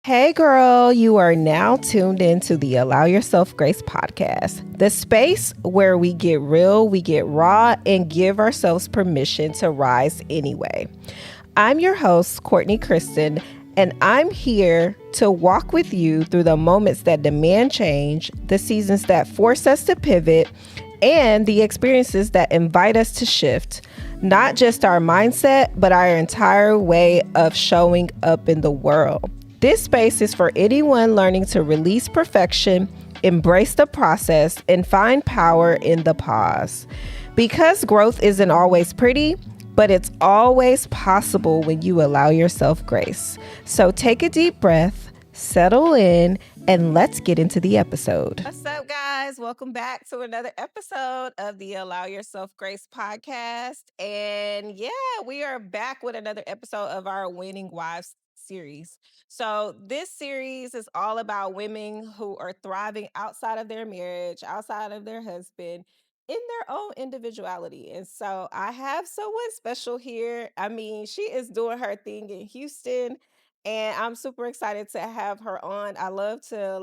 Hey girl, you are now tuned into the Allow Yourself Grace podcast, the space where we get real, we get raw, and give ourselves permission to rise anyway. I'm your host, CourtneyChristten, and I'm here to walk with you through the moments that demand change, the seasons that force us to pivot, and the experiences that invite us to shift, not just our mindset, but our entire way of showing up in the world. This space is for anyone learning to release perfection, embrace the process, and find power in the pause. Because growth isn't always pretty, but it's always possible when you allow yourself grace. So take a deep breath, settle in, and let's get into the episode. What's up, guys? Welcome back to another episode of the Allow Yourself Grace podcast. And yeah, we are back with another episode of our Winning Wives series. So, this series is all about women who are thriving outside of their marriage, outside of their husband, in their own individuality. And so, I have someone special here. I mean, she is doing her thing in Houston, and I'm super excited to have her on. I love to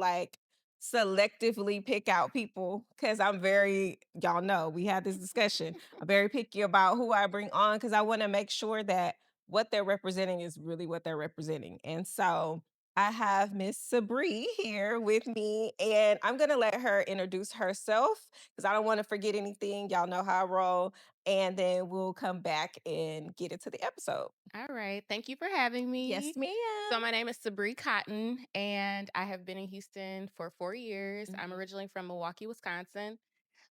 selectively pick out people because I'm very, y'all know, we had this discussion. I'm very picky about who I bring on because I want to make sure that what they're representing is really what they're representing. And so I have Miss Sabree here with me, and I'm gonna let her introduce herself because I don't want to forget anything. Y'all know how I roll, and then we'll come back and get into the episode. All right. Thank you for having Yes, me. ma'am. So, my name is Sabree Cotton, and I have been in Houston for 4 years. I'm Mhm. originally from Milwaukee, Wisconsin.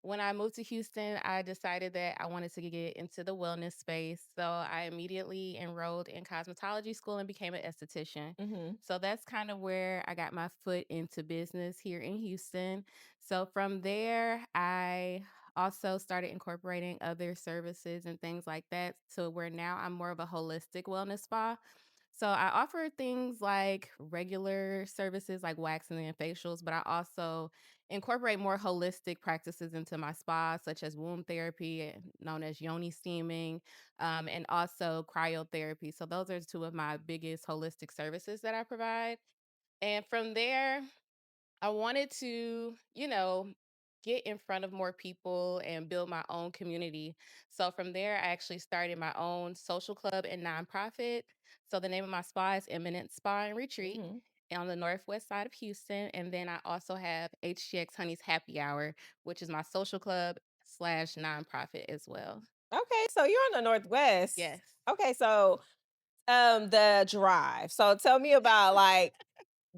When I moved to Houston, I decided that I wanted to get into the wellness space. So, I immediately enrolled in cosmetology school and became an esthetician. Mhm. So, that's kind of where I got my foot into business here in Houston. So, from there, I also started incorporating other services and things like that to where now I'm more of a holistic wellness spa. So I offer things like regular services like waxing and facials, but I also incorporate more holistic practices into my spa, such as womb therapy, known as yoni steaming, and also cryotherapy. So those are two of my biggest holistic services that I provide. And from there, I wanted to, get in front of more people and build my own community. So from there, I actually started my own social club and nonprofit. So the name of my spa is Eminent Spa and Retreat Mhm. on the northwest side of Houston. And then I also have HGX Honey's Happy Hour, which is my social club slash nonprofit as well. Okay, so you're on the Northwest. Yes. Okay, so the drive. So tell me about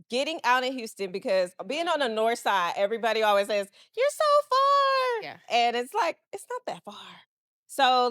getting out in Houston because being on the north side, everybody always says, "You're so far." Yeah. And it's like, it's not that far. So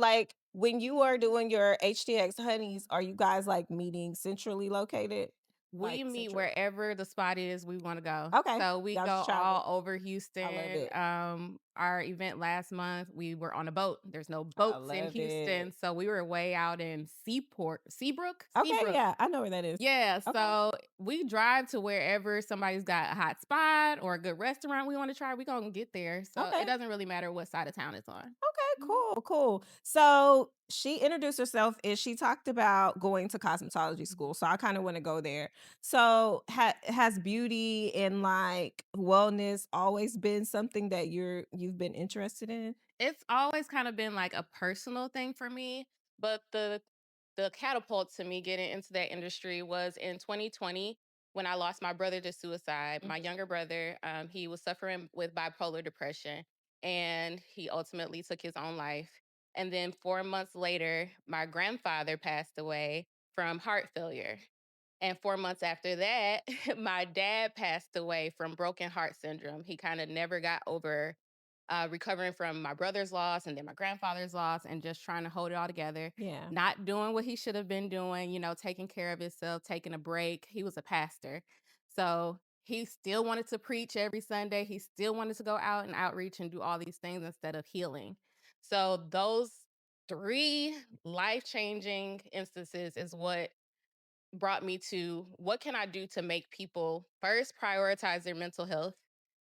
when you are doing your HTX honeys, are you guys meeting centrally located? We Like meet central? wherever the spot is we want to go. Okay. So we Y'all go just travel. all over I love Houston. it. Our event last month, we were on a boat. There's no I boats in love it. Houston, so we were way out in Okay, Seabrook. yeah, I know where that is. Yeah, Okay. so we drive to wherever somebody's got a hot spot or a good restaurant we want to try. We gonna get there. So it Okay. doesn't really matter what side of town it's on. Okay, Mhm. cool, cool. So she introduced herself and she talked about going to cosmetology school. So I kind of want to go there. So has beauty and wellness always been something that you've been interested in? It's always kind of been like a personal thing for me, but the catapult to me getting into that industry was in 2020 when I lost my brother to suicide. My Mhm. younger brother, he was suffering with bipolar depression, and he ultimately took his own life. And then 4 months later, my grandfather passed away from heart failure. And 4 months after that, my dad passed away from broken heart syndrome. He kind of never got over recovering from my brother's loss and then my grandfather's loss and just trying to hold it all together, Yeah. not doing what he should have been doing, taking care of himself, taking a break. He was a pastor. So he still wanted to preach every Sunday. He still wanted to go out and outreach and do all these things instead of healing. So those three life changing instances is what brought me to what can I do to make people first prioritize their mental health,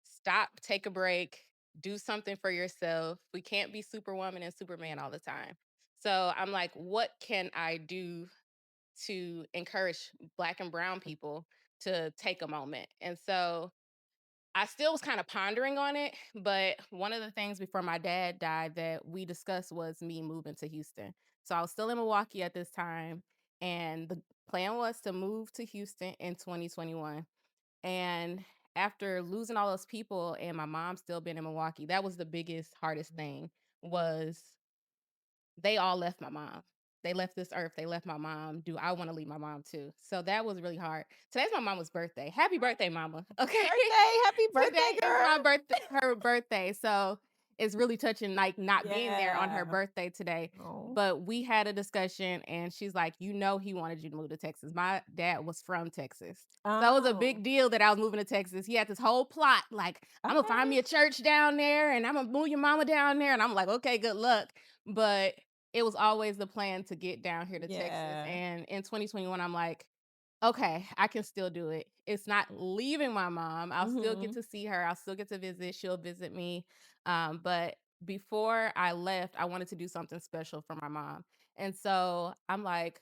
stop, take a break, do something for yourself. We can't be superwoman and superman all the time. So I'm like, what can I do to encourage black and brown people to take a moment. And so I still was kind of pondering on it, but one of the things before my dad died that we discussed was me moving to Houston. So I was still in Milwaukee at this time, and the plan was to move to Houston in 2021. And after losing all those people and my mom still being in Milwaukee, that was the biggest, hardest thing was they all left my mom. They left this earth. They left my mom. Do I want to leave my mom too? So that was really hard. Today's my mama's birthday. Happy birthday, mama. Okay. Birthday, happy birthday, Today is girl. my birthday, her birthday. So it's really touching, like not being there on her Yeah. birthday today. Oh. But we had a discussion and she's like, he wanted you to move to Texas. My dad was from Texas. So it was a big Oh. deal that I was moving to Texas. He had this whole plot, like, I'm gonna find me Okay. a church down there and I'm gonna move your mama down there. And I'm like, okay, good luck. But it was always the plan to get down here to Texas. Yeah. And in 2021, I'm like, okay, I can still do it. It's not leaving my mom. I'll still get Mhm. to see her. I'll still get to visit. She'll visit me. But before I left, I wanted to do something special for my mom. And so I'm like,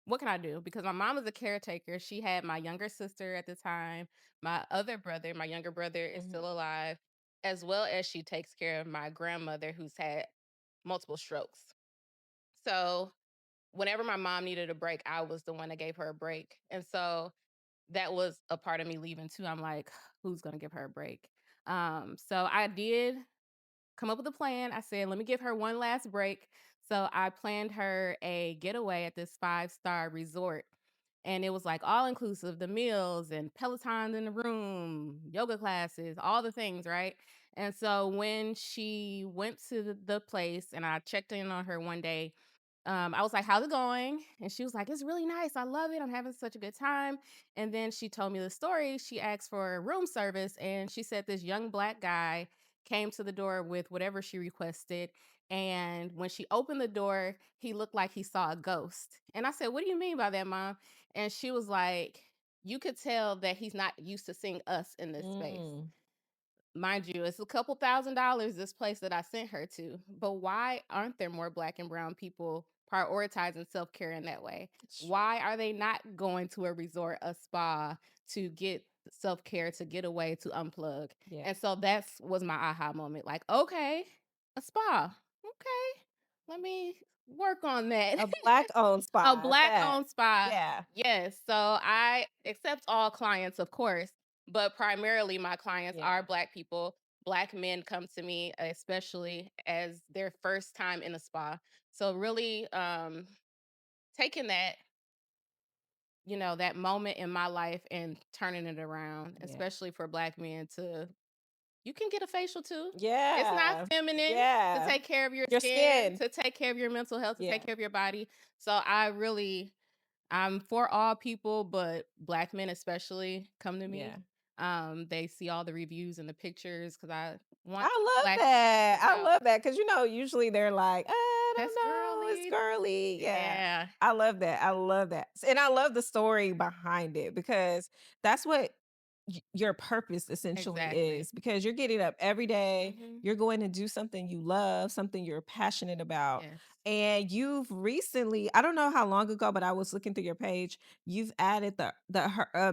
what can I do? Because my mom is a caretaker. She had my younger sister at the time. My other brother, my younger brother, is Mhm. still alive, as well as she takes care of my grandmother who's had multiple strokes. So whenever my mom needed a break, I was the one that gave her a break. And so that was a part of me leaving too. I'm like, who's gonna give her a break? So I did come up with a plan. I said, let me give her one last break. So I planned her a getaway at this 5-star resort. And it was like all inclusive, the meals and Peloton in the room, yoga classes, all the things, right? And so when she went to the place and I checked in on her one day, I was like, how's it going? And she was like, it's really nice. I love it. I'm having such a good time. And then she told me the story. She asked for room service and she said this young black guy came to the door with whatever she requested. And when she opened the door, he looked like he saw a ghost. And I said, what do you mean by that, mom? And she was like, you could tell that he's not used to seeing us in this space. Mm. Mind you, it's a couple $1,000s this place that I sent her to. But why aren't there more black and brown people prioritizing self-care in that way? Why are they not going to a resort, a spa to get self-care, to get away, to unplug? Yeah. And so that's was my aha moment. Like, okay, a spa. Okay. Let me work on that. A black-owned A spa at black that. owned spa. Yeah. Yes. So I accept all clients, of course, but primarily my clients Yeah. are black people. Black men come to me, especially as their first time in a spa. So really taking that, that moment in my life and turning it around, Yeah. especially for black men to you can get a facial too. It's not Yeah. feminine to Yeah. take care of your Your skin, skin. to take care of your mental health, to Yeah. take care of your body. So I'm for all people, but black men especially come to Yeah. me. They see all the reviews and the pictures because I want I love black that. I out. love that because usually they're like, I don't That's know, it's girly. girly. Yeah. Yeah, I love that. I love that. And I love the story behind it because that's what your purpose essentially exactly. is because you're getting up every day, Hmm. you're going to do something you love, something you're passionate about. Yes. And you've recently, I don't know how long ago, but I was looking through your page, you've added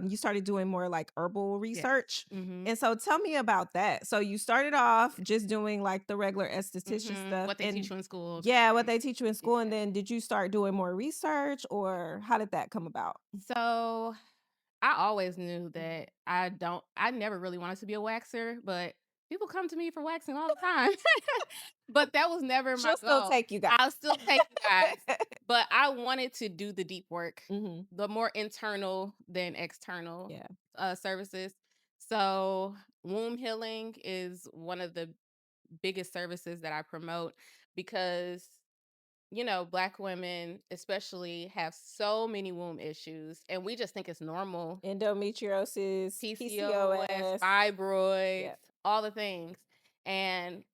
you started doing more like herbal Yes. research. Hmm. And so tell me about that. So you started off just doing like the regular esthetician Hmm. stuff What they teach and you in school, yeah, what they different. teach you in school. And Yeah. then did you start doing more research or how did that come about? So I always knew Mhm. that I never really wanted to be a waxer, but people come to me for waxing all the time. But that was never my She'll still goal. take you guys. I'll still take you guys, but I wanted to do the deep work, Hmm. the more internal than external Yeah. services. So womb healing is one of the biggest services that I promote because Black women especially have so many womb issues and we just think it's normal. Endometriosis, PCOS, PCOS. fibroids, Yeah. all the things. And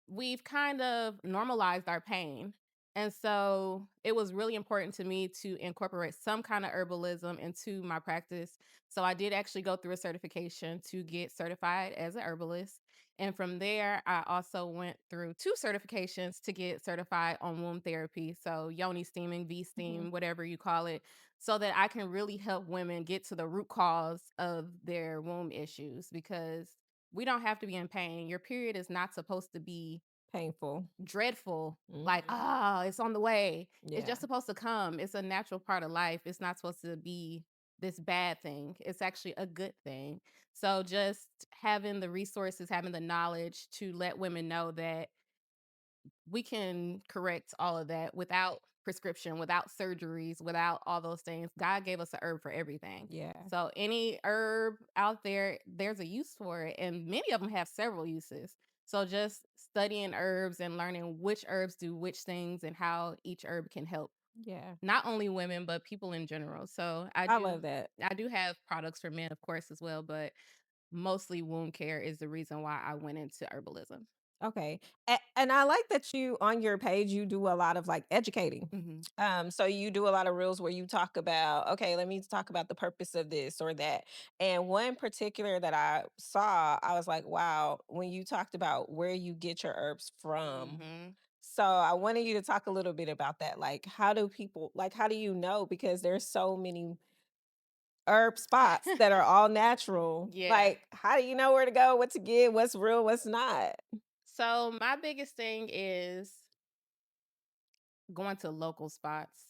we've kind of normalized our pain. And so it was really important to me to incorporate some kind of herbalism into my practice. So I did actually go through a certification to get certified as a herbalist. And from there, I also went through 2 certifications to get certified on womb therapy. So yoni steaming, V Mhm. steam, whatever you call it. so that I can really help women get to the root cause of their womb issues, because we don't have to be in pain. Your period is not supposed to be Painful. dreadful, like, Mhm. ah, it's on the way. It's Yeah. just supposed to come. It's a natural part of life. It's not supposed to be this bad thing. It's actually a good thing. So just having the resources, having the knowledge to let women know that we can correct all of that without prescription, without surgeries, without all those things. God gave us a herb for everything. Yeah. So any herb out there, there's a use for it. And many of them have several uses. So just studying herbs and learning which herbs do which things and how each herb can help Yeah. not only women, but people in general. So I love that. I do have products for men, of course, as well, but mostly wound care is the reason why I went into herbalism. Okay. And I like that you on your page you do a lot of like educating. Hmm. So you do a lot of reels where you talk about, okay, let me talk about the purpose of this or that. And one particular that I saw, I was like, wow, when you talked about where you get your herbs from. Hmm. So I wanted you to talk a little bit about that. Like how do people like how do you know? Because there's so many herb spots that are all natural. Yeah. Like, how do you know where to go, what to get, what's real, what's not? So my biggest thing is going to local spots.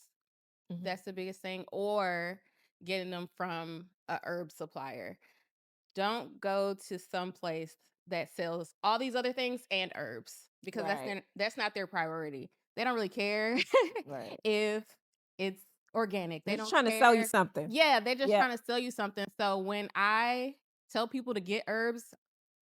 Mhm. That's the biggest thing, or getting them from a herb supplier. Don't go to some place that sells all these other things and herbs, because Right, that's not their priority. They don't really care right. if it's organic. They're They just don't trying to sell you care. something. Yeah, they're just Yep. trying to sell you something. So when I tell people to get herbs,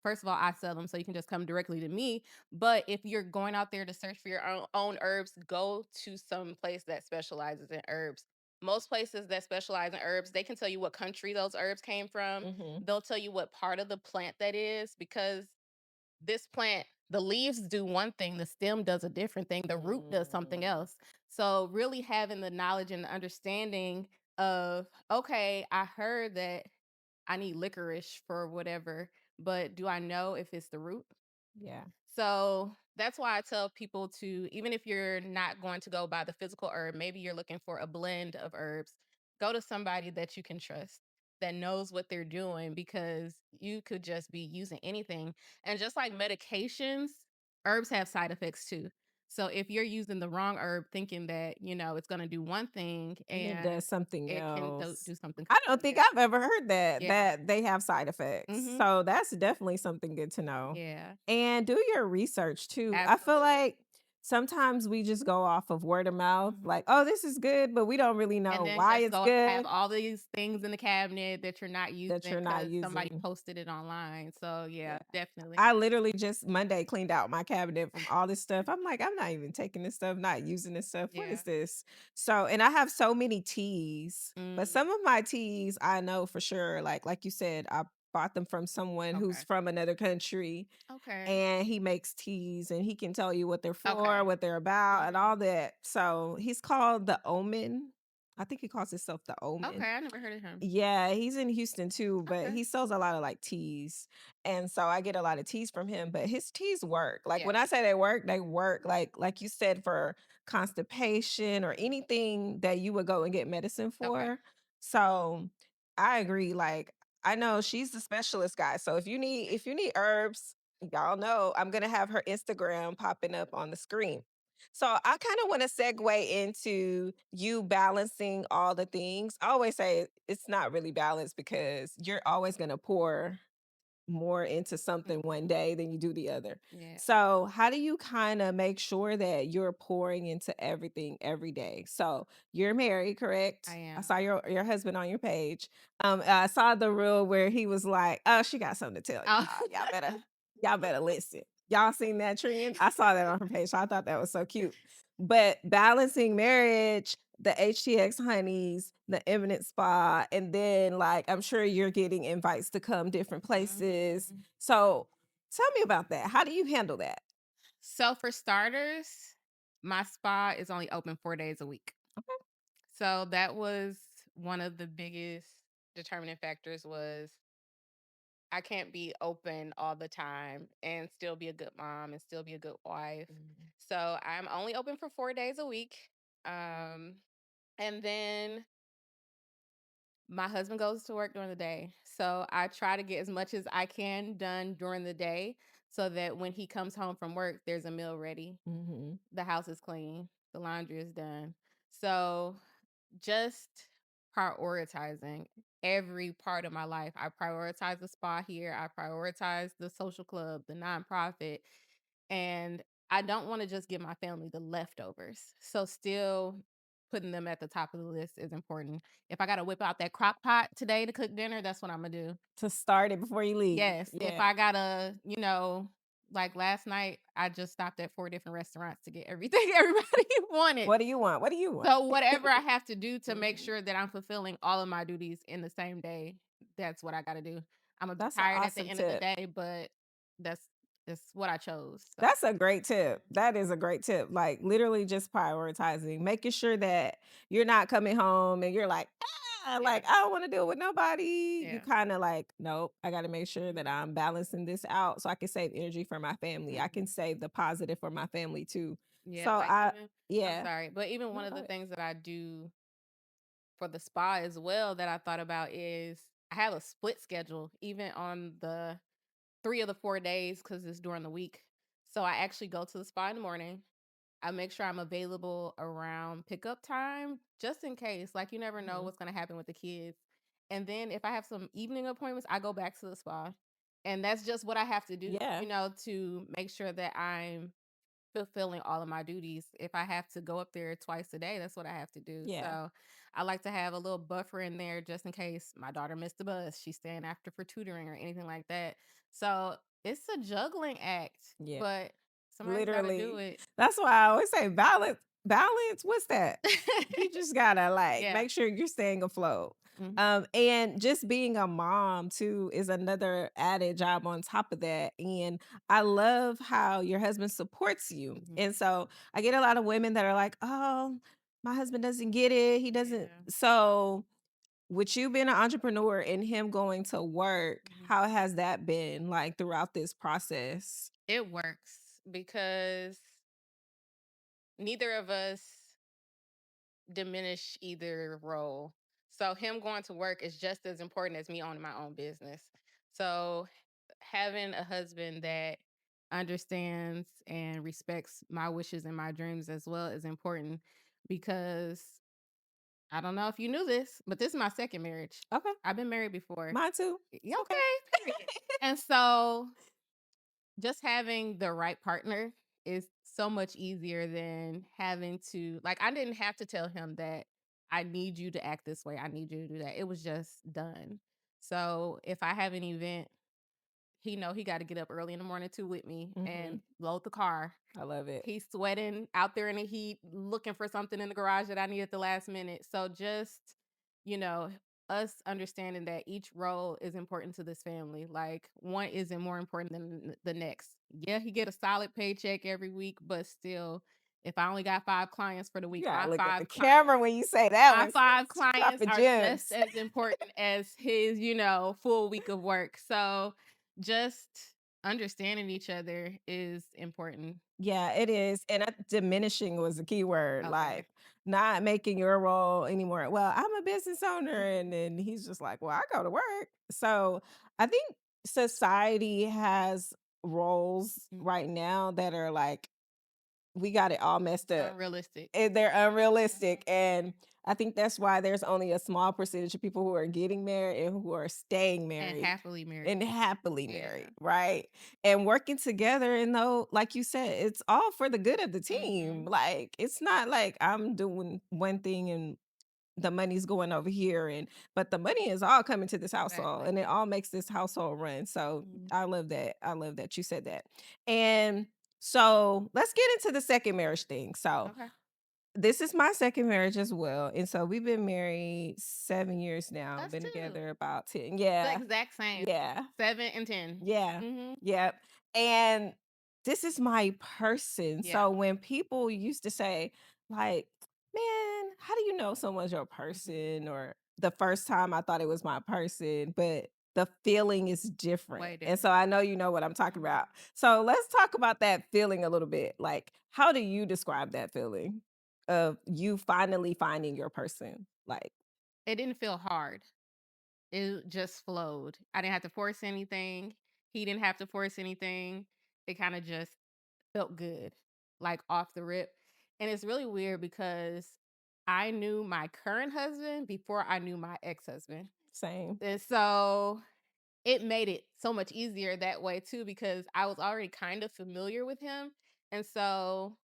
first of all, I sell them, so you can just come directly to me. But if you're going out there to search for your own herbs, go to some place that specializes in herbs. Most places that specialize in herbs, they can tell you what country those herbs came from. Mhm. They'll tell you what part of the plant that is, because this plant, the leaves do one thing, the stem does a different thing, the root does something Mm. else. So really having the knowledge and the understanding of, okay, I heard that I need licorice for whatever, but do I know if it's the root? Yeah. So that's why I tell people to, even if you're not going to go by the physical herb, maybe you're looking for a blend of herbs, go to somebody that you can trust, that knows what they're doing, because you could just be using anything. And just like medications, herbs have side effects too. So if you're using the wrong herb thinking that, it's going to do one thing And it and does something it can else. do something I don't completely think I've different. ever heard that, Yeah. that they have side effects. Mhm. So that's definitely something good to know. Yeah. And do your research too. I feel Absolutely. like sometimes we just go off of word of mouth, Mhm. like, oh, this is good, but we don't really know And then why just it's go have good all these things in the cabinet that you're not that using you're not because somebody using. posted it online. So, Yeah. yeah, definitely. I literally just Monday cleaned out my cabinet from all this stuff. I'm like, I'm not even taking this stuff, not using this stuff. What is Yeah. this? So, and I have so many teas, but Mm, some of my teas I know for sure, like you said, I bought them from someone who's okay. from another country Okay. and he makes teas and he can tell you what they're for, Okay. what they're about, and Mhm. all that. So he's called the Omen. I think he calls himself the Omen. Okay, I never heard of him. Yeah, he's in Houston too, but Okay. he sells a lot of like teas. And so I get a lot of teas from him, but his teas work. Like Yeah. when I say they work, they work. Like you said, for constipation or Mhm. anything that you would go and get medicine Okay. for. So I agree. Like I know she's the specialist guy. So if you need herbs, y'all know I'm gonna have her Instagram popping up on the screen. So I kind of want to segue into you balancing all the things. I always say it's not really balanced because you're always going to pour more into something one Mhm. day than you do the other. Yeah, So, how do you kind of make sure that you're pouring into everything every day? So, you're married, I correct? I am. saw your husband on your page. I saw the reel where he was like, "Oh, she got something to tell Oh. y'all. Y'all better listen." Y'all seen that trend? I saw that on her page. So I thought that was so cute. But balancing marriage, the HTX honeys, the Eminent Spa, and then like I'm sure you're getting invites to come different places. Mhm. So tell me about that. How do you handle that? So for starters, my spa is only open 4 days a week. Okay. So that was one of the biggest determining factors, was I can't be open all the time and still be a good mom and still be a good wife. Mhm. So I'm only open for 4 days a week. Um, and then My husband goes to work during the day. So I try to get as much as I can done during the day so that when he comes home from work, there's a meal ready. Mm-hmm. The house is clean, the laundry is done. So just prioritizing every part of my life. I prioritize the spa here, I prioritize the social club, the nonprofit, and I don't want to just give my family the leftovers. So still putting them at the top of the list is important. If I got to whip out that crock pot today to cook dinner, that's what I'm going to do. To start it before you leave. Yes, if Yeah. I got to, like last night, I just stopped at 4 different restaurants to get everything everybody wanted. What do you want? What do you want? So whatever I have to do to make Mhm. sure that I'm fulfilling all of my duties in the same day, that's what I gotta do. Imma be That's an tired at the awesome end of the tip. day, but that's that's what I chose, so That's a great tip. That is a great tip. Like literally just prioritizing, making sure that you're not coming home and you're like, yeah, like I don't want to deal with nobody. You yeah. kind of like, nope, I got to make sure that I'm balancing this out so I can save energy for my family. I can Mhm. save the positive for my family too. Yeah, So like I'm yeah, sorry, but even no, one of go the ahead. things that I do for the spa as well that I thought about is I have a split schedule even on the 3 of the 4 days because it's during the week. So I actually go to the spa in the morning. I make sure I'm available around pickup time just in case. Like, you never know Mhm. what's going to happen with the kids. And then if I have some evening appointments, I go back to the spa. And that's just what I have to do, Yeah, to make sure that I'm fulfilling all of my duties. If I have to go up there twice a day, that's what I have to do. yeah, So I like to have a little buffer in there just in case my daughter missed the bus, she's staying after for tutoring or anything like that. So it's a juggling act, yeah. but somebody's got to do Literally. it. That's why I always say balance. Balance. What's that? You just gotta like Yeah. make sure you're staying afloat. Mhm, And just being a mom too is another added job on top of that. And I love how your husband supports you. mhm. And so I get a lot of women that are like, oh, my husband doesn't get it. He doesn't. Yeah. So with you being an entrepreneur and him going to work, Mhm. how has that been like throughout this process? It works because neither of us diminish either role. So him going to work is just as important as me owning my own business. So having a husband that understands and respects my wishes and my dreams as well is important because I don't know if you knew this, but this is my second marriage. Okay. I've been married before. Mine too. Yeah, It's okay. okay, period. And so just having the right partner is so much easier than having to, like, I didn't have to tell him that I need you to act this way. I need you to do that. It was just done. So if I have an event, he know he got to get up early in the morning too with me and Mhm. load the car. I love it. He's sweating out there in the heat, looking for something in the garage that I need at the last minute. So just, you know, us understanding that each role is important to this family. Like one isn't more important than the next. Yeah, he get a solid paycheck every week, but still, if I only got 5 clients for the You week, gotta my look at the five camera when you say that my one, five sis. You clients dropping are just gems. as important as his, full week of work. So just understanding each other is important. Yeah, it is. And diminishing was the key word, Okay. like not making your role anymore. Well, I'm a business owner. Mhm, And then he's just like, well, I go to work. So I think society has roles mhm. right now that are like, we got it all messed up. Unrealistic. And they're unrealistic. Mhm. And I think that's why there's only a small percentage of people who are getting married and who are staying And married happily married. and happily Yeah. married, right? And working together. And though, like you said, it's all for the good of the team. Mhm. Like, it's not like I'm doing one thing and the money's going over here but the money is all coming to this household Exactly. and it all makes this household run. So Mhm. I love that. I love that you said that. And so let's get into the second marriage thing. So Okay. this is my second marriage as well. And so we've been married 7 years now, Us been too. together about 10. The Yeah. exact same. Yeah. 7 and 10. Yeah. Mhm. Yep. And this is my person. Yeah. So when people used to say, like, man, how do you know someone's your Mhm. person? Or the first time I thought it was my person, but the feeling is different. Way And so different. I know you know what I'm talking Mhm. about. So let's talk about that feeling a little bit. Like, how do you describe that feeling of you finally finding your person? Like, It didn't feel hard. it just flowed. I didn't have to force anything. He didn't have to force anything. It kind of just felt good, like off the rip. And it's really weird because I knew my current husband before I knew my ex-husband. Same. And so it made it so much easier that way too, because I was already kind of familiar with him. And so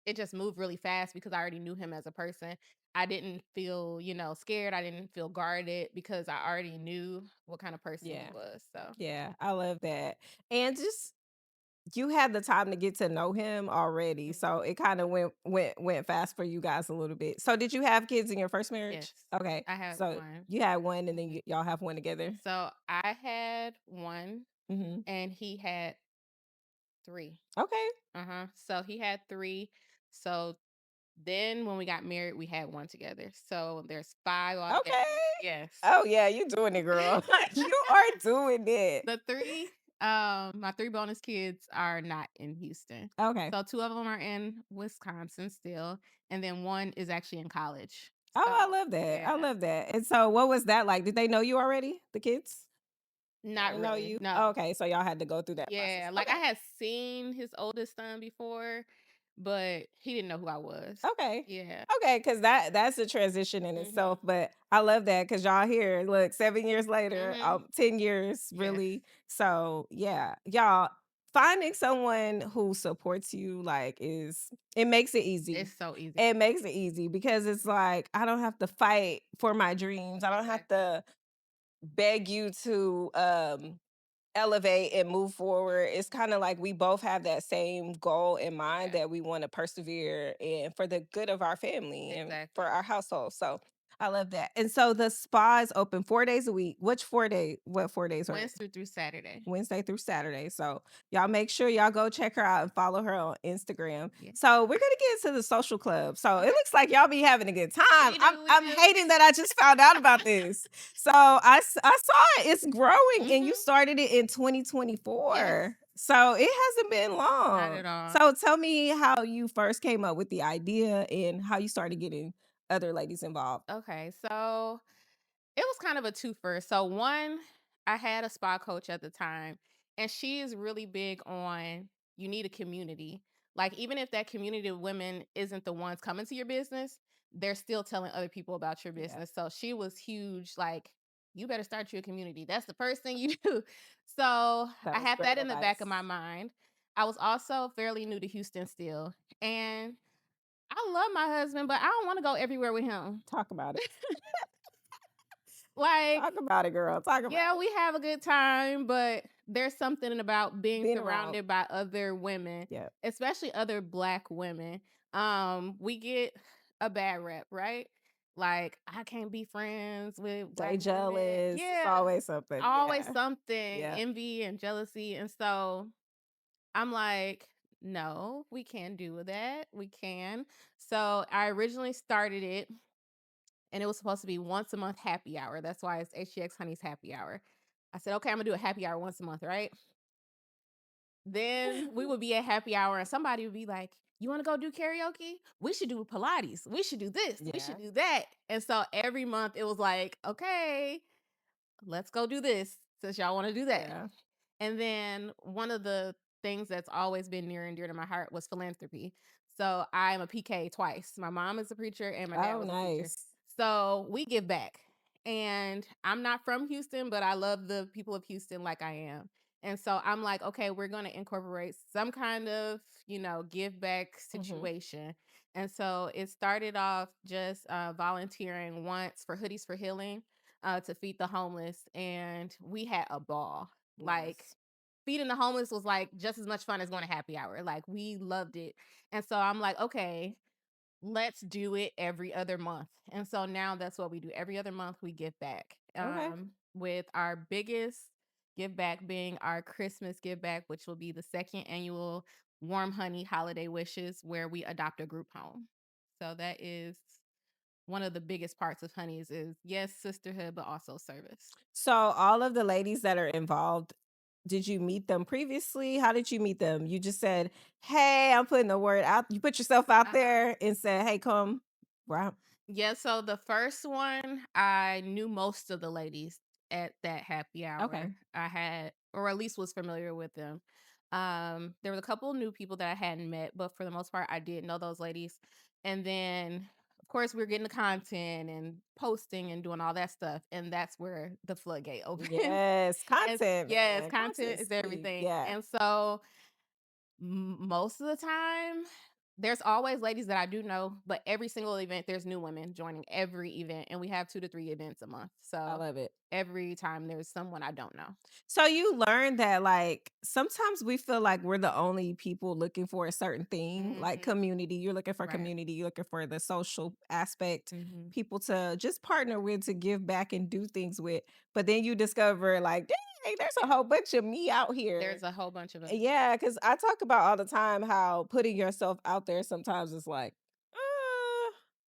it just moved really fast because I already knew him as a person. I didn't feel, scared. I didn't feel guarded because I already knew what kind of person he Yeah. was. So, Yeah. I love that. And just you had the time to get to know him already. So mhm. it kind of went fast for you guys a little bit. So did you have kids in your first Yes, marriage? Okay. I had So one. you had one and then Mhm. y'all have one together. So I had one Hmm. and he had three. Okay. So he had three. So then when we got married, we had one together. So there's five altogether. Okay. Yes. Oh yeah, you doing it, girl. You are doing it. The three, my three bonus kids are not in Houston. Okay. So two of them are in Wisconsin still, and then one is actually in college. Oh, I So love that. I yeah, love that. And so what was that like? Did they know you already? The kids? They not know really. you? No. Okay, so y'all had to go through that process. Yeah, like I Okay. had seen his oldest son before, but he didn't know who I was. Okay. Yeah. Okay, because that's a transition in Mhm. itself. But I love that because y'all here, look, 7 years later, Mhm. 10 years, Yes. really. So yeah, y'all finding someone who supports you like is it makes it easy. It's so easy. It makes it easy because it's like I don't have to fight for my dreams. I don't have Exactly. to beg you to elevate and move forward. It's kind of like we both have that same goal in mind Yeah. that we want to persevere and for the good of our family and for Exactly. our household. So I love that. And so the spa is open 4 days a week. Which 4 day? What 4 days are it? Wednesday through Saturday. Wednesday through Saturday. So y'all make sure y'all go check her out and follow her on Instagram. Yeah. So we're gonna get into the social club. So it Okay. looks like y'all be having a good time. We I'm do. We I'm do. hating that I just found out about this. So I saw it. It's growing, and you Mhm. started it in Yes. 2024. So it hasn't been Not long. at all. So tell me how you first came up with the idea and how you started getting other ladies involved. Okay. So it was kind of a twofer. So one, I had a spa coach at the time, and she is really big on you need a community. Like even if that community of women isn't the ones coming to your business, they're still telling other people about your Yeah, business. So she was huge. Like you better start your community. That's the first thing you do. So that I was had great that in the back of advice. my mind. I was also fairly new to Houston still, and I love my husband, but I don't want to go everywhere with him. Talk about it. Like Talk about it, girl. Talk about yeah, it. we have a good time, but there's something about being Being around. surrounded by other women, Yeah. especially other black women. We get a bad rep, right? Like I can't be friends with They black women. jealous. It's Yeah, always something. always Yeah. something, Yeah. envy and jealousy. And so I'm like, no, we can't do that. We can. So I originally started it and it was supposed to be once a month happy hour. That's why it's HGX Honey's happy hour. I said, okay, I'm gonna do a happy hour once a month, right? Then we would be at happy hour and somebody would be like, you want to go do karaoke? We should do Pilates. We should do this. We should Yeah. do that. And so every month it was like, okay, let's go do this since y'all want to do that. Yeah. And then one of the things that's always been near and dear to my heart was philanthropy. So I'm a PK twice. My mom is a preacher and my dad Oh, was a preacher. nice. So we give back. And I'm not from Houston, but I love the people of Houston like I am. And so I'm like, okay, we're going to incorporate some kind of, give back Hmm. situation. And so it started off just volunteering once for Hoodies for Healing to feed the homeless. And we had a ball. Like Nice. feeding the homeless was like just as much fun as going to happy hour. Like we loved it. And so I'm like, okay, let's do it every other month. And so now that's what we do. Every other month we give back. Okay. With our biggest give back being our Christmas give back, which will be the second annual Warm Honey Holiday Wishes, where we adopt a group home. So that is one of the biggest parts of Honeys is yes, sisterhood, but also service. So all of the ladies that are involved, did you meet them previously? How did you meet them? You just said, "Hey, I'm putting the word out." You put yourself out Uh-huh. there and said, "Hey, come." Right. Yeah, so the first one, I knew most of the ladies at that happy Okay. hour. I had, or at least was familiar with them. There was a couple new people that I hadn't met, but for the most part, I did know those ladies. And then, of course, we are getting the content and posting and doing all that stuff, and that's where the floodgate opened. Yes, And content, yes, man. content Content is is key. everything. Yeah, And so most of the time, there's always ladies that I do know, but every single event, there's new women joining every event, and we have 2 to 3 events a month. I So love it. every time there's someone I don't know. So you learn that like sometimes we feel like we're the only people looking for a certain thing, like Mhm. community. You're looking for Right. community, you're looking for the social aspect, Mhm. people to just partner with, to give back and do things with. But then you discover like, dang, there's a whole bunch of me out here. There's a whole bunch of us. Yeah, because I talk about all the time how putting yourself out there sometimes is like,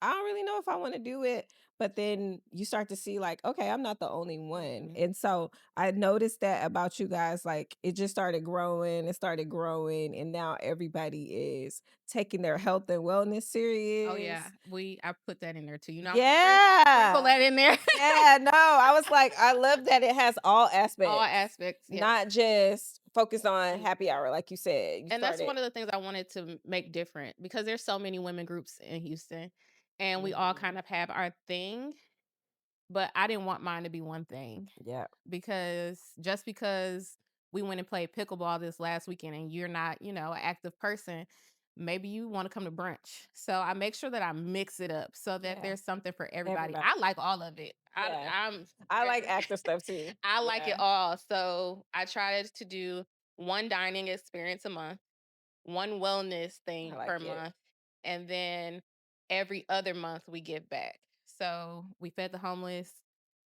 I don't really know if I want to do it. But then you start to see, like, okay, I'm not the only one. Mhm. And so I noticed that about you guys. Like, it just started growing, it started growing. And now everybody is taking their health and wellness Oh, yeah. serious. I put that in there too. You know, I'm sprinkle Yeah. that in there. Yeah. No, I was like, I love that it has all All aspects, aspects, yes. not just focus on Mhm. happy hour, like you said. You And that's started. one of the things I wanted to make different because there's so many women groups in Houston, and we all Mhm. kind of have our thing, but I didn't want mine to be one thing. Yeah. Because just because we went and played pickleball this last weekend and you're not, an active person, maybe you want to come to brunch. So I make sure that I mix it up so that Yeah. there's something for everybody. Everybody. I like all of it. Yeah. I'm I like very, active stuff too. I like it Yeah. all. So I tried to do one dining experience a month, one wellness I thing per like it. month, and then every other month we give back. So we fed the homeless,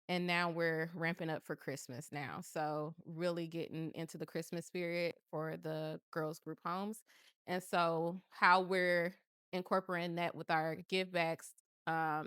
and now we're ramping up for Christmas now. So really getting into the Christmas spirit for the girls group homes. And so how we're incorporating that with our give backs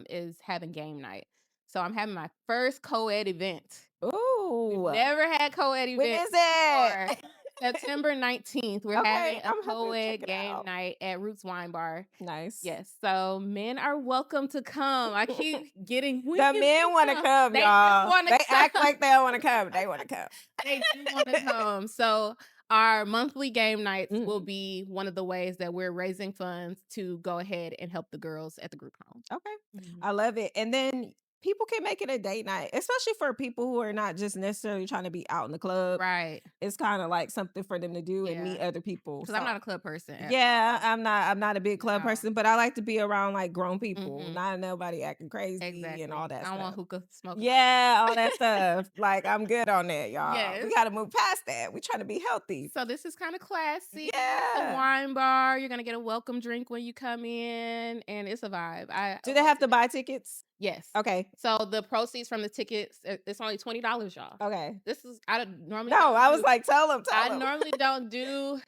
is having game night. So I'm having my first co-ed event. We've Ooh. never had co-ed When events is it? before. September 19th, we're Okay, having a I'm gonna have to check co-ed it game out. night at Roots Wine Bar. Nice. Yes, so men are welcome to come. I keep getting, when The can men men want to come? come, They do y'all. want to They act come. like they don't want to come. They want to come. They do want to come. So our monthly game nights will Mhm. be one of the ways that we're raising funds to go ahead and help the girls at the group home. Okay. Mhm. I love it. And then people can make it a date night, especially for people who are not just necessarily trying to be out in the club. Right. It's kind of like something for them to do and Yeah. meet other people. Because I'm So not a club person at yeah, all. I'm not a big club No. person, but I like to be around like grown people, Hmm. not nobody acting crazy and all Exactly. that I don't want stuff. hookah smoke. Yeah, all that stuff. Like I'm good on that, y'all. We Yes. got to move past that. We trying to be healthy. So this is kind of classy. It's a Yeah. wine bar. You're gonna get a welcome drink when you come in, and it's a vibe. I Do they want have to to make buy tickets? yes. Okay. So the proceeds from the tickets, it's only $20, y'all. Okay. This is normally No, don't I was do. like, tell them, I tell them. normally don't do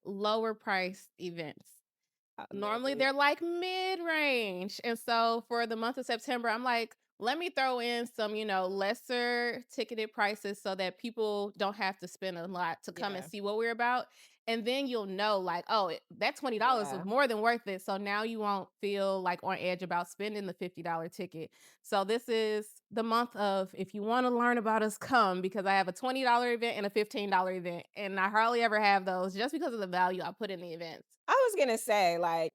lower price events. I love Normally it. they're like mid-range. And so for the month of September, I'm like, let me throw in some, lesser ticketed prices so that people don't have to spend a lot to come and Yeah. see what we're about. And then you'll know, like, oh, that $20 was Yeah. more than worth it. So now you won't feel like on edge about spending the $50 ticket. So this is the month of, if you want to learn about us, come, because I have a $20 event and a $15 event. And I hardly ever have those just because of the value I put in the events. I was gonna say, like,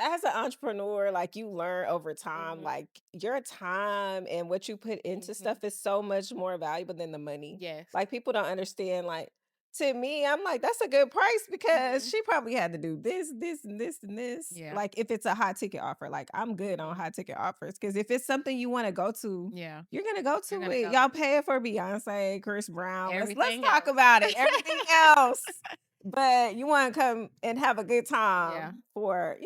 as an entrepreneur, like you learn over time, Mhm. like your time and what you put into Mhm. stuff is so much more valuable than the money. Yes. Like people don't understand. Like to me, I'm like, that's a good price because Mhm. she probably had to do this, this, and this, and this. Yeah. Like if it's a high ticket offer, like I'm good on Mhm. high ticket offers because if it's something you want to go to, Yeah. you're gonna go You're to gonna it. go Y'all pay it for Beyonce, Chris Brown. Let's everything talk else. about it. Everything else. But you want to come and have a good Yeah. time for,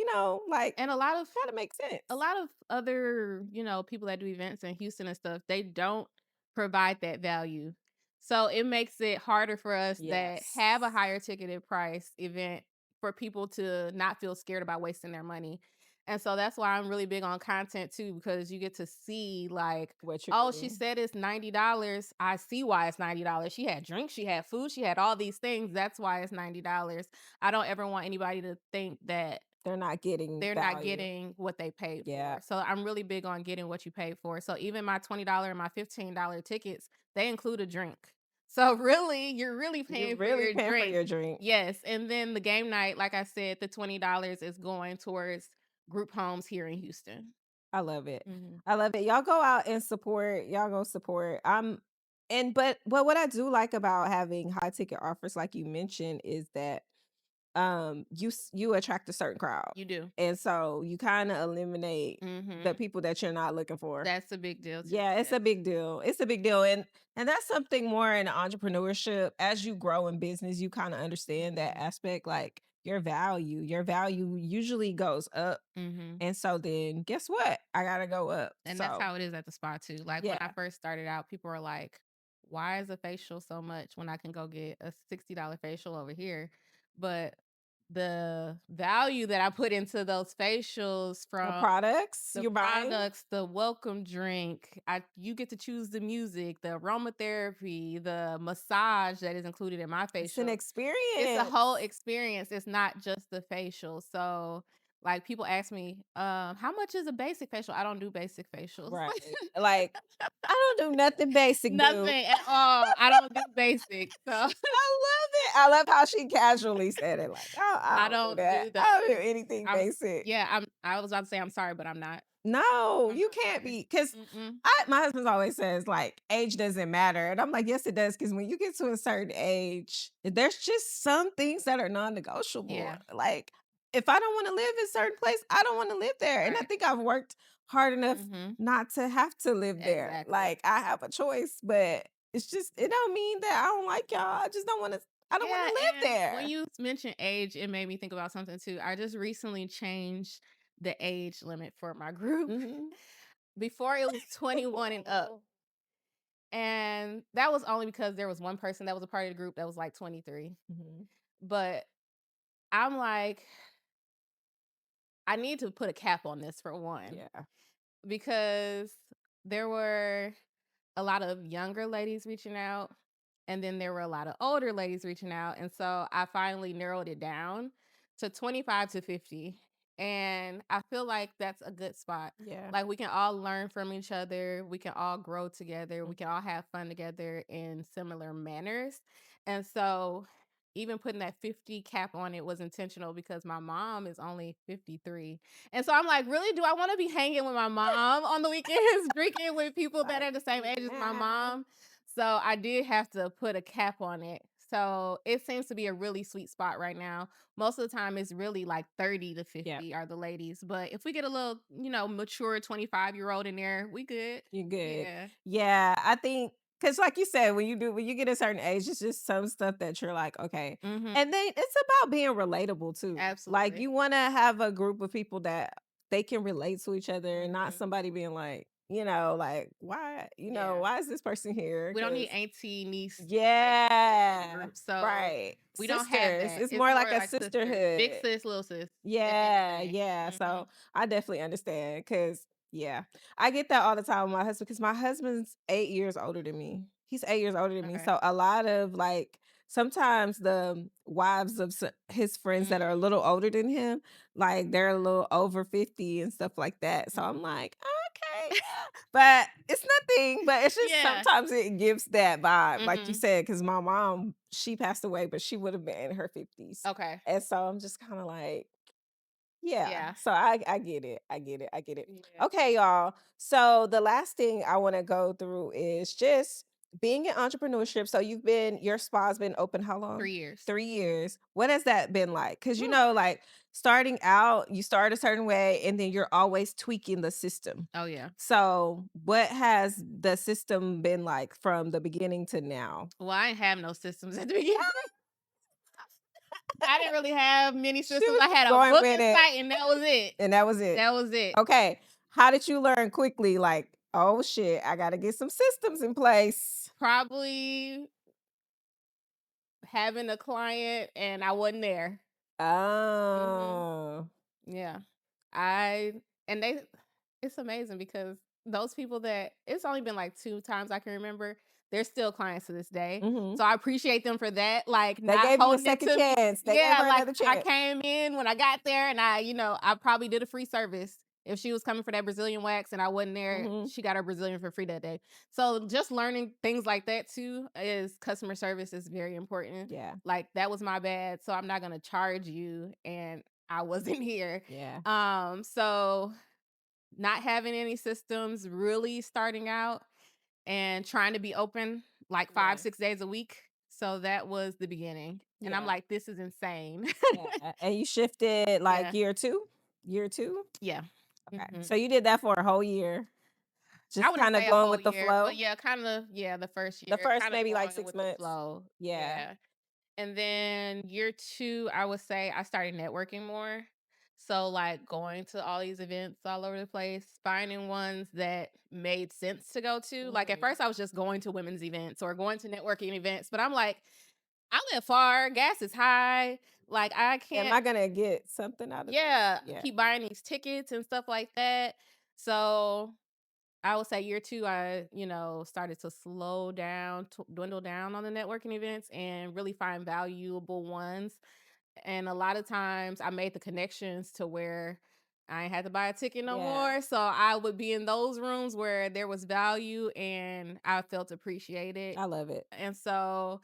like, And gotta make sense. a lot of other, people that do events in Houston and stuff, they don't provide that value. So it makes it harder for us that Yes. have a higher ticketed price event for people to not feel scared about wasting their money. And so that's why I'm really big on content too, because you get to see, like, What you're oh, she getting. said it's $90. I see why it's $90. She had drinks, she had food, she had all these things. That's why it's $90. I don't ever want anybody to think that They're not getting they're not value. getting what they paid Yeah. for. So I'm really big on getting what you paid for. So even my $20 and my $15 tickets, they include a drink. So really, you're really You're paying for really your paying for drink. your drink. Yes. And then the game night, like I said, the $20 is going towards group homes here in Houston. I love it. Hmm. I love it. Y'all go out and support. Y'all go support. But what I do like about having high ticket offers, like you mentioned, is that you attract a certain crowd. You do. And so you kind of eliminate the Hmm. people that you're not looking for. That's a big deal too. Yeah, it's Yes. a big deal. It's a big deal. And that's something more in entrepreneurship. As you grow in business, you kind of understand that Hmm. aspect, like your value usually goes up. Hmm. And so then guess what? I gotta go up. And that's So how it is at the spa too. Like when I yeah, first started out, people were like, why is a facial so much when I can go get a $60 facial over here? But the value that I put into those facials, the from products the you're buying, products, the welcome drink, you get to choose the music, the aromatherapy, the massage that is included in my it's an facial. It's a experience. whole experience. It's not just the facial. So like people ask me, how much is a basic facial? I don't do basic facials. Right. Like, I don't do nothing basic, boo. Nothing at all. I don't do basic. So I love it. I love how she casually said it. Like, oh, I I don't do don't that. do I don't do those. anything I'm basic. yeah, I was about to say I'm sorry, but I'm not. No, I'm you not can't sorry. be because Mm-mm. my husband always says like age doesn't matter. And I'm like, yes, it does. Because when you get to a certain age, there's just some things that are non-negotiable. Yeah. Like if I don't want to live in a certain place, I don't want to live there. And I Right. think I've worked hard enough Mm-hmm. not to have to live there. Exactly. Like I have a choice, but it's just it don't mean that I don't like y'all. I just don't want to I don't want Yeah, to live and when there. you mentioned age, it made me think about something too. I just recently changed the age limit for my group. Hmm. Before it was 21 and up. And that was only because there was one person that was a part of the group that was like 23. Hmm. But I'm like, I need to put a cap on this for one, Yeah. because there were a lot of younger ladies reaching out, and then there were a lot of older ladies reaching out. And so I finally narrowed it down to 25 to 50. And I feel like that's a good spot. Yeah. Like we can all learn from each other, we can all grow together, we can all have fun together in similar manners. And so even putting that 50 cap on it was intentional because my mom is only 53. And so I'm like, really, do I want to be hanging with my mom on the weekends, drinking with people that Like, are the same age as my nah. mom? So I did have to put a cap on it. So it seems to be a really sweet spot right now. Most of the time, it's really like 30 to Yeah. 50 are the ladies. But if we get a little, mature 25-year-old in there, we good. You're good. Yeah. Yeah, I think because, like you said, when you get a certain age, it's just some stuff that you're like, okay. Mm-hmm. And then it's about being relatable too. Like Absolutely. you want to have a group of people that they can relate to each other, and not Mm-hmm. somebody being like, like why, Yeah. why is this person here? We don't need Because auntie, niece relationships in the yeah, group. So right, we don't have sisters. that. It's It's more like more a like sisters. Big sisterhood. sis, little sis at the end of the Yeah, day. yeah. Mm-hmm. So I definitely understand because, yeah, I get that all the time with my husband because my husband's 8 years older than me. He's 8 years older than me. Okay. So a lot of like, sometimes the wives of his friends that are a Mm-hmm. little older than him, like they're a little over 50 and stuff like that. So I'm like, okay, yeah. But it's nothing, but it's just Yeah. sometimes it gives that vibe, like you Mm-hmm. said, because my mom, she passed away, but she would have been in her 50s. Okay. And so I'm just kind of like, yeah, Yeah. so I get it. I get it. I get it. Yeah. Okay, y'all. So the last thing I want to go through is just being in entrepreneurship. So your spa's been open how long? 3 years. 3 years. What has that been like? Because Whew. like starting out, you start a certain way and then you're always tweaking the system. Oh yeah. So what has the system been like from the beginning to now? Well, I didn't have no systems at the beginning. I didn't really have many She systems. was I just had a going with booking it. site and that was it. And that was it. That was it. Okay. How did you learn quickly? Like, oh shit, I gotta get some systems in place. Probably having a client and I wasn't there. Hmm. Oh. Yeah. I and they it's amazing because those people that it's only been like 2 times I can remember they're still clients to this day. Mhm. So I appreciate them for that. Like They not gave you a holding it second to me. chance. They gave Yeah, her like another I chance. came in when I got there and I probably did a free service. If she was coming for that Brazilian wax and I wasn't there, Mhm. she got her Brazilian for free that day. So just learning things like that too is customer service is very important. Yeah. Like that was my bad. So I'm not gonna charge you and I wasn't here. Yeah. So not having any systems, really starting out and trying to be open like Yeah. 5-6 days a week. So that was the beginning. And I'm Yeah. like, this is insane. Yeah. And you shifted like Yeah. year 2? Year 2? Yeah. Okay. Mhm. So you did that for a whole year, I just wouldn't kinda say a going whole with the year, flow? but yeah, kind of, yeah, the first The year, first kind of maybe like going 6 with the months? flow. Yeah. Yeah. And then year two, I would say I started networking more. So, like going to all these events all over the place, finding ones that made sense to go to. Like at Mhm. first, I was just going to women's events or going to networking events, but I'm like, I live far, gas is high. Like, I Am can't, I gonna get something out of this? yeah, Yeah. keep buying these tickets and stuff like that. So, I would say year two, started to slow down, dwindle down on the networking events and really find valuable ones. And a lot of times I made the connections to where I ain't had to buy a ticket no Yeah. more. So I would be in those rooms where there was value and I felt appreciated. I love it. And so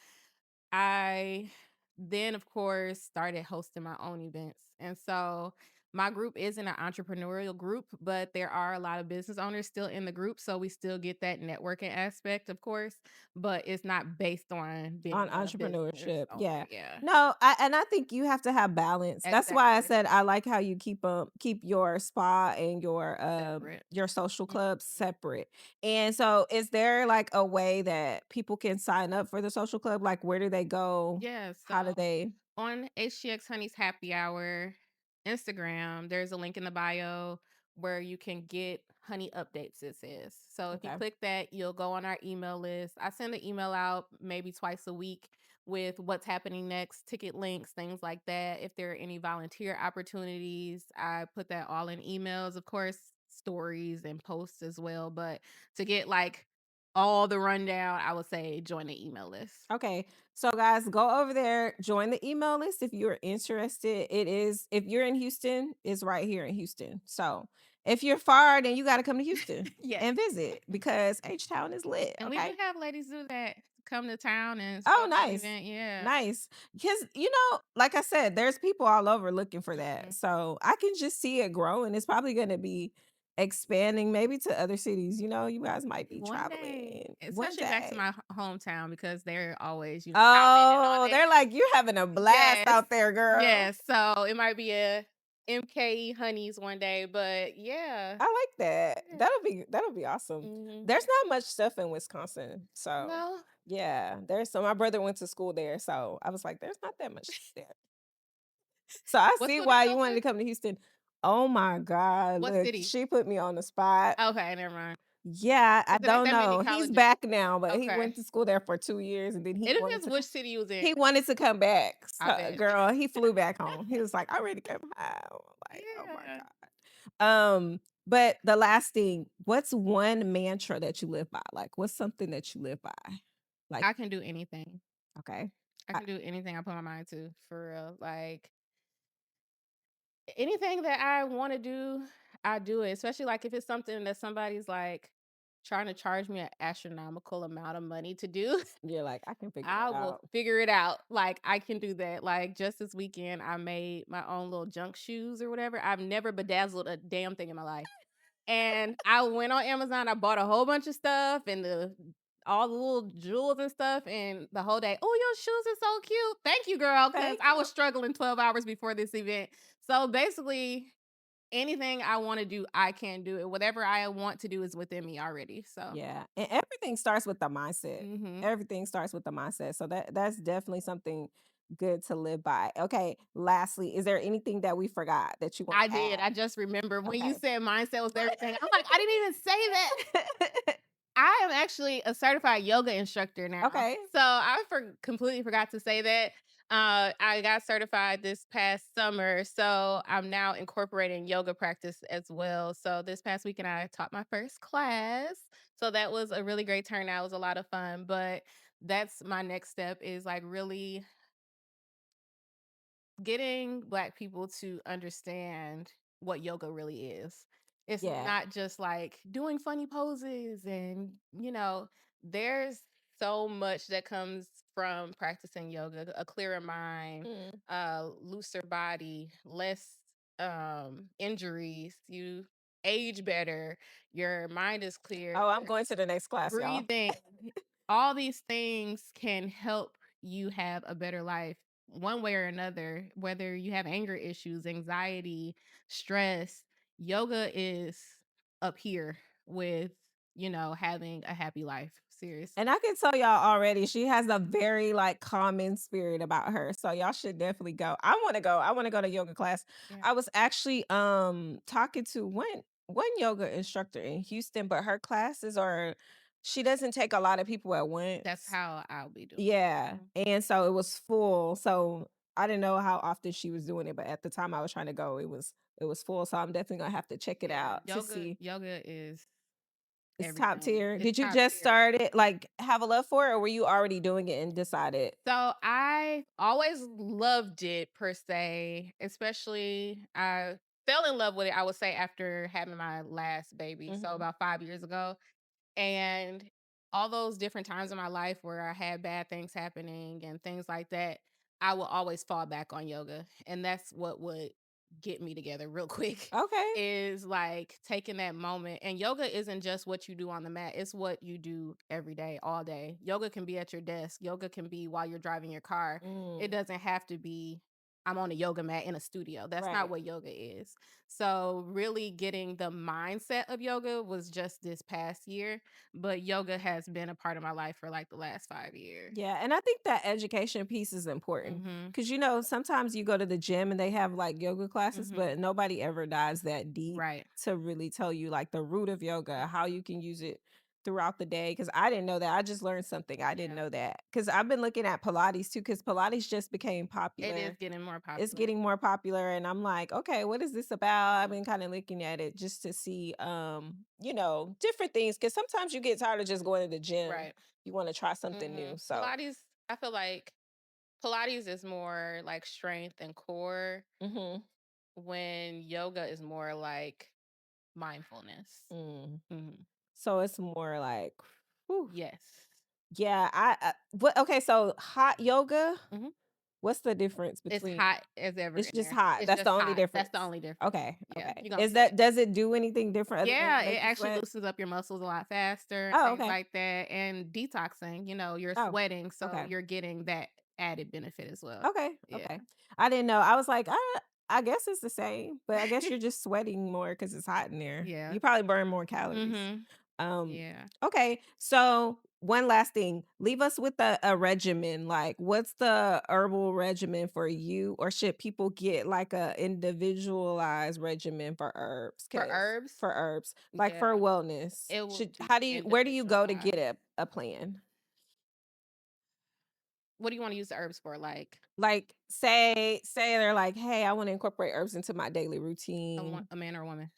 I then, of course, started hosting my own events. And so my group isn't an entrepreneurial group, but there are a lot of business owners still in the group. So we still get that networking aspect, of course, but it's not based on On being a business entrepreneurship, owner. yeah. Yeah, No, I think you have to have balance. That's why I exactly. said I like how you keep your spa and Separate. your social Mhm. clubs separate. And so is there like a way that people can sign up for the social club? Like where do they go? Yeah. How do So they on HGX Honey's Happy Hour Instagram, there's a link in the bio where you can get honey updates, it says. So if you Okay. click that, you'll go on our email list. I send an email out maybe twice a week with what's happening next, ticket links, things like that. If there are any volunteer opportunities, I put that all in emails, of course, stories and posts as well. But to get like all the rundown, I would say join the email list. Okay. So guys, go over there, join the email list if you're interested. It is if you're in Houston, it's right here in Houston. So if you're far, then you got to come to Houston Yes. and visit because H Town is lit. And we do Okay. have ladies do that. Come to town and show Oh, up for the nice. event. Yeah. Nice. Because, like I said, there's people all over looking for that. Mhm. So I can just see it growing. It's probably going to be expanding maybe to other cities. You guys might be One day, traveling one especially back to day. my hometown because they're always, commenting on Oh, it. they're like, you're having a blast Yes. out there, girl. Yes. So it might be a MKE honeys one day, but yeah. I like that. Yeah. That'll be awesome. Hmm. There's not much stuff in Wisconsin. So No. yeah, my brother went to school there. So I was like, there's not that much there. So I What see school did why you you go wanted to? to come to Houston. Oh my God. What Look, city? she put me on the spot. Okay, never mind. Yeah, I Because it ain't don't that many know. He's colleges. back now, but he Okay. went to school there for 2 years and then It depends which city you was in. he wanted to come back. I So, bet. girl, he flew back home. He was like, I'm ready to come home. Like, oh my Yeah. God. But the last thing, what's one mantra that you live by? Like, what's something that you live by? Like, I can do anything. okay. I I, can do anything I put my mind to, for real. Like anything that I want to do, I do it. Especially like if it's something that somebody's like trying to charge me an astronomical amount of money to do, you're like, I can figure I that will out. figure it out. Like I can do that. Like just this weekend, I made my own little junk shoes or whatever. I've never bedazzled a damn thing in my life. And I went on Amazon, I bought a whole bunch of stuff and all the little jewels and stuff, and the whole day, oh, your shoes are so cute. Thank you, girl, because Thank I you. was struggling 12 hours before this event. So basically, anything I want to do, I can do it. Whatever I want to do is within me already. So, Yeah. And everything starts with the mindset. hmm Everything starts with the mindset. So that's definitely something good to live by. Okay. Lastly, is there anything that we forgot that you want I to did. add? I just remember when you Okay. said mindset was everything. I'm like, I didn't even say that. I am actually a certified yoga instructor now. Okay. So I completely forgot to say that. I got certified this past summer. So I'm now incorporating yoga practice as well. So this past weekend, I taught my first class. So that was a really great turnout. It was a lot of fun, but that's my next step is like really getting Black people to understand what yoga really is. It's Yeah. not just like doing funny poses and, there's so much that comes from practicing yoga, a clearer mind, Mm. looser body, less injuries, you age better, your mind is clear, Oh, I'm going to the next class, y'all. breathing, all these things can help you have a better life one way or another, whether you have anger issues, anxiety, stress. Yoga is up here with, having a happy life. And Seriously. I can tell y'all already, she has a very like calming spirit about her. So y'all should definitely go. I want to go. I want to go to yoga class. Yeah. I was actually talking to one yoga instructor in Houston, but her classes are she doesn't take a lot of people at That's once. how I'll be doing Yeah. it. And so it was full. So I didn't know how often she was doing it, but at the time I was trying to go, it was full. So I'm definitely gonna have to check it Yeah. out to Yoga see. yoga is It's top everything. tier. It's Did you top just tier. start it, like, have a love for it, or were you already doing it and decided? So I always loved it per se, especially I fell in love with it, I would say, after having my last baby. So Mhm. about 5 years ago. And all those different times in my life where I had bad things happening and things like that, I will always fall back on yoga. And that's what would get me together real quick Okay. is like taking that moment. And yoga isn't just what you do on the mat, it's what you do every day, all day. Yoga can be at your desk, yoga can be while you're driving your car. It Mm, doesn't have to be I'm on a yoga mat in a studio. That's not right. what yoga is. So, really getting the mindset of yoga was just this past year, but yoga has been a part of my life for like the last 5 years. Yeah, and I think that education piece is important Mhm. because sometimes you go to the gym and they have, like, yoga classes, Mhm. but nobody ever dives that deep Right. to really tell you, like, the root of yoga, how Mhm. you can use it throughout the day. Because I didn't know that. I just learned something. I didn't Yeah. know that because 'Cause I've been looking at Pilates too. Because Pilates just became It is popular. getting more It's popular. getting more popular and I'm like, okay, what is this about? I've been kind of looking at it just to see different things cuz sometimes you get tired of just going to the gym. Right. You want to try something new. Mhm. So, Pilates, I feel like Pilates is more like strength and core mhm. when yoga is more like mindfulness. Mm. Mhm. So it's more like whew. Yes. Yeah, what okay, so hot yoga, Mhm. what's the difference It's between hot as ever it's in just there. hot. It's That's the just only hot. That's difference. the only difference. Okay. Yeah, Okay. you're gonna Is sweat. that does it do anything different other than Yeah, it make you actually sweat? loosens up your muscles a lot faster and Oh, things okay. like that. And detoxing, you're Oh, sweating, so okay. you're getting that added benefit as well. Okay, Yeah. okay. I didn't know. I was like, I guess it's the same, but I guess you're just sweating more because it's hot in there. Yeah. You probably burn more calories. Mhm. Um, Yeah. okay. So one last thing, leave us with a regimen. Like, what's the herbal regimen for you, or should people get like a individualized regimen for herbs? For Cause herbs, for herbs, like for yeah, wellness, it will should be where do you go to get individualized. a plan? What do you want to use the herbs for? Like Like, say they're like, "Hey, I wanna incorporate herbs into my daily routine." a man or a woman?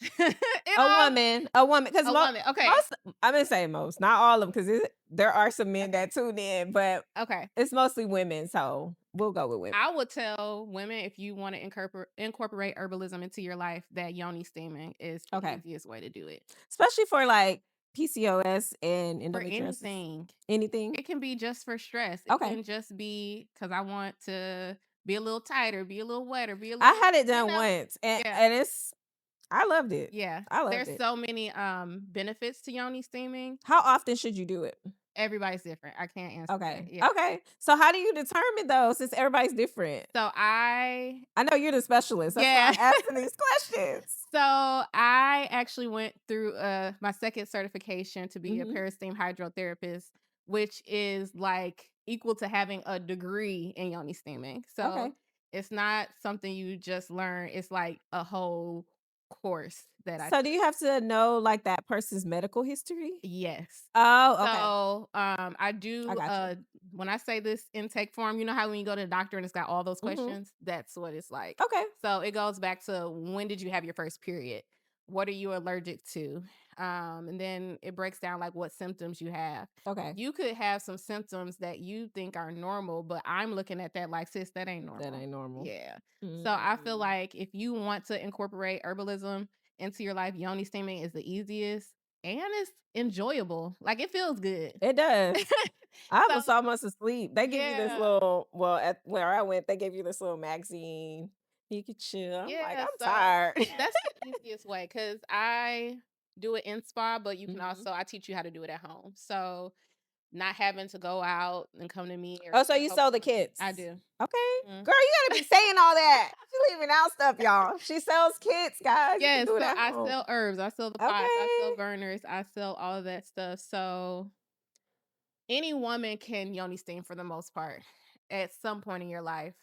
A woman, because A woman. Okay. most I'm gonna say most, not all of them, because there are some men Okay. that tune in, but Okay. it's mostly women, so we'll go with women. I would tell women if you want to incorporate herbalism into your life that yoni steaming is the Okay. easiest way to do it. Especially for, like, PCOS and For endometriosis. anything. Anything? It can be just for stress. It Okay. can just be because I want to be a little tighter, be a little wetter, be a I little, had it done once, yeah, and I loved it. yeah. I loved There's it. so many benefits to yoni steaming. How often should you do it? Everybody's different. I can't answer Okay. that. Yeah. Okay. So how do you determine though, since everybody's different? So I I know you're the specialist. That's why yeah. I'm asking these questions. So I actually went through my second certification to be a Mhm. peristeam hydrotherapist, which is like equal to having a degree in yoni steaming. So Okay. it's not something you just learn. It's like a whole course that I So do took. you have to know like that person's medical history? Yes. Oh, okay. So I I do got you. when I say this intake form, you know how when you go to the doctor and it's got all those Mhm. questions? That's what it's like. Okay. So it goes back to when did you have your first period? What are you allergic to? And then it breaks down like what symptoms you have. Okay. You could have some symptoms that you think are normal, but I'm looking at that like, sis, that ain't normal. That ain't normal. Yeah. Mm. So I feel like if you want to incorporate herbalism into your life, yoni steaming is the easiest and it's enjoyable. Like it feels good. It does. I So was almost asleep. They give you this yeah. little, well, at where I went, they gave you this little magazine. You could chill. I'm like, Yeah, I'm so tired. that's the easiest way because I do it in spa, but you can Mhm. also I teach you how to do it at home. So not having to go out and come to me or Oh, so spend you whole sell the bunch of money. kits? I do. Okay. Mhm. Girl, you gotta be saying all that. She leaving out stuff, y'all. She sells kits, guys. You can Yes, do it so at I home. sell herbs, I sell the pots, I sell Okay. burners, I sell all of that stuff. So any woman can yoni steam for the most part at some point in your life.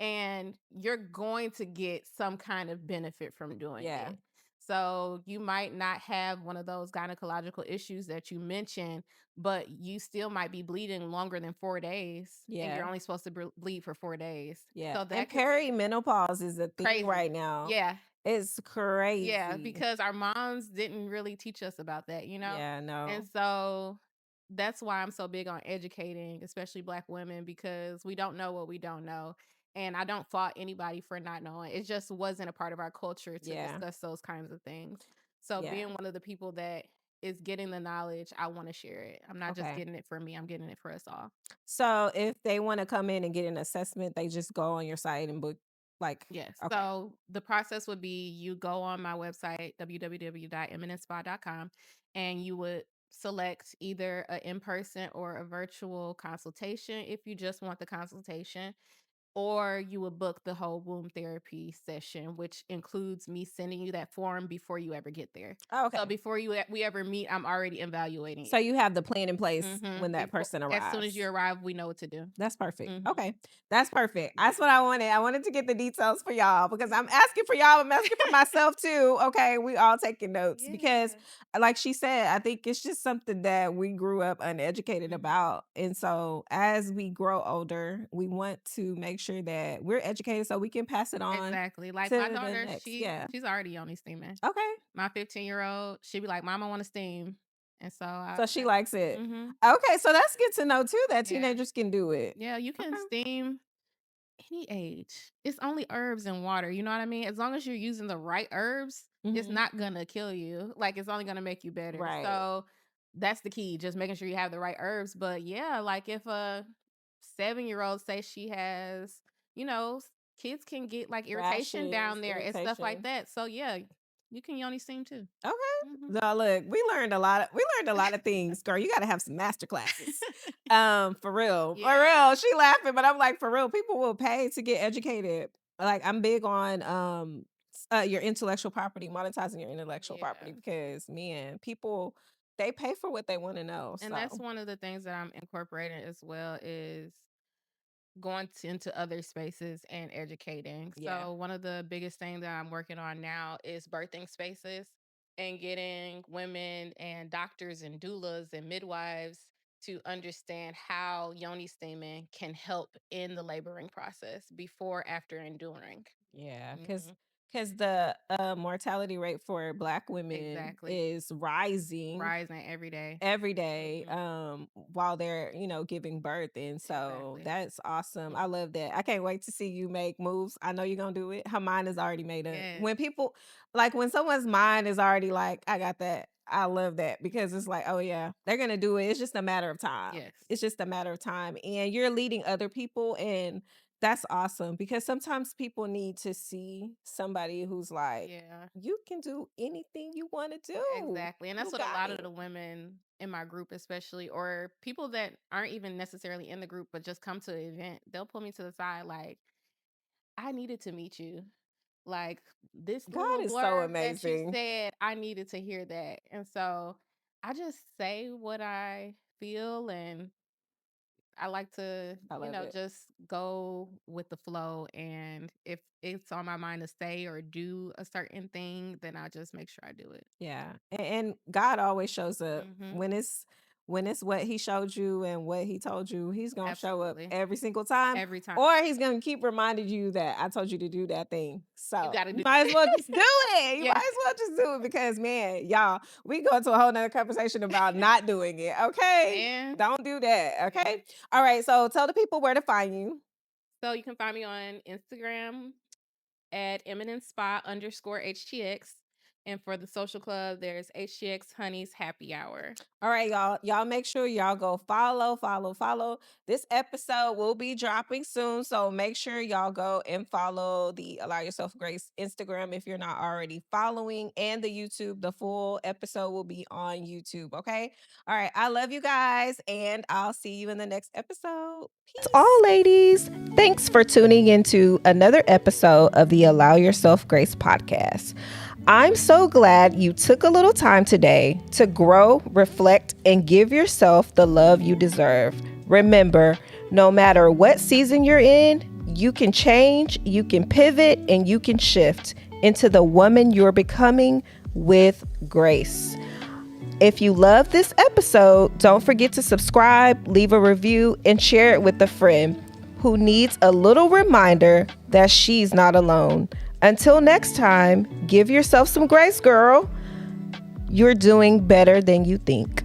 And you're going to get some kind of benefit from doing Yeah. it. So you might not have one of those gynecological issues that you mentioned, but you still might be bleeding longer than 4 days, and you're Yeah. only supposed to bleed for 4 days. Yeah. So And that could be perimenopause is a thing crazy. right now. Yeah, It's yeah, crazy. because our moms didn't really teach us about that, you know? Yeah, And no. so that's why I'm so big on educating, especially Black women, because we don't know what we don't know. And I don't fault anybody for not knowing. It just wasn't a part of our culture to Yeah. discuss those kinds of things. So Yeah. being one of the people that is getting the knowledge, I want to share it. I'm not just Okay. getting it for me, I'm getting it for us all. So if they want to come in and get an assessment, they just go on your site and book like Yes. okay. So the process would be you go on my website, www.eminentspa.com, and you would select either an in person or a virtual consultation if you just want the consultation, or you would book the whole womb therapy session, which includes me sending you that form before you ever get there. Oh, So okay. before we ever meet, I'm already evaluating So you. you have the plan in place when that Before, person as soon as arrives. you arrive, we know what to do. That's perfect. hmm Okay. That's perfect. That's what I wanted. I wanted to get the details for y'all because I'm asking for y'all. I'm asking for myself too. Okay. We all taking notes because, Yeah. like she said, I think it's just something that we grew up uneducated about. And so as we grow older, we want to make sure that we're educated so we can pass it on Exactly. Like my to the daughter, next. Yeah. she's already only steaming. Okay. My 15-year-old, she be like, "Mom, I want to steam," and so So she likes it. mm-hmm. Okay. So that's good to know too that Yeah, teenagers can do it. yeah, you can Okay. steam any age. It's only herbs and water. You know what I mean? As long as you're using the right herbs, it's Mhm. not gonna kill you. Like it's only gonna make you better. Right. So that's the key, just making sure you have the right herbs. But yeah, like if a 7-year-old say she has, you know, kids can get like irritation Rashes, down there and stuff like irritation. that. So yeah, you can yoni steam too. Okay. hmm So look, we learned a lot of things, girl. You gotta have some master classes. For real. Yeah. For real. She laughing, but I'm like, for real, people will pay to get educated. Like I'm big on your intellectual property, monetizing your intellectual Yeah. property because man, people they pay for what they want to know. And that's So one of the things that I'm incorporating as well is into other spaces and educating. yeah. So one of the biggest things that I'm working on now is birthing spaces and getting women and doctors and doulas and midwives to understand how yoni steaming can help in the laboring process before, after, and during. Yeah, Mhm. because the mortality rate for Black women Exactly. is rising Rising every day. every day Mhm. while they're giving birth, and so Exactly. that's awesome. I Mhm. love that. I can't wait to see you make moves. I know you're gonna do it. Her mind is already made up. Yes. When people like when someone's mind is already like I got that, I love that because it's like, oh yeah, they're gonna do it. It's just a matter of time. Yes. It's just a matter of time, and you're leading other people, and that's awesome because sometimes people need to see somebody who's like, Yeah. you can do anything you want to do. Exactly. And that's You what a got lot of it. the women in my group, especially, or people that aren't even necessarily in the group, but just come to the event, they'll pull me to the side like, I needed to meet you. Like this God little is so blurb that you amazing. said, I needed to hear that. And so I just say what I feel and I like to, I love it. just go with the flow. And if it's on my mind to say or do a certain thing, then I just make sure I do it. Yeah. And God always shows up hmm when it's when it's what he showed you and what he told you, he's going to show up Absolutely. every single time. Every time. Or he's going to keep reminding you that I told you to do that thing. So You gotta do might as well just do it. You Yeah. might as well just do it because, man, y'all, we go into a whole nother conversation about not doing it. Okay. Man. Don't do that. Okay. All right. So tell the people where to find you. So you can find me on Instagram at eminentspa_HTX. And for the social club, there's HTX Honey's Happy Hour. All right, y'all. Y'all make sure y'all go follow. This episode will be dropping soon. So make sure y'all go and follow the Allow Yourself Grace Instagram if you're not already following, and the YouTube. The full episode will be on YouTube. Okay. All right. I love you guys, and I'll see you in the next episode. Peace. That's all, ladies. Thanks for tuning into another episode of the Allow Yourself Grace podcast. I'm so glad you took a little time today to grow, reflect, and give yourself the love you deserve. Remember, no matter what season you're in, you can change, you can pivot, and you can shift into the woman you're becoming with grace. If you love this episode, don't forget to subscribe, leave a review, and share it with a friend who needs a little reminder that she's not alone. Until next time, give yourself some grace, girl. You're doing better than you think.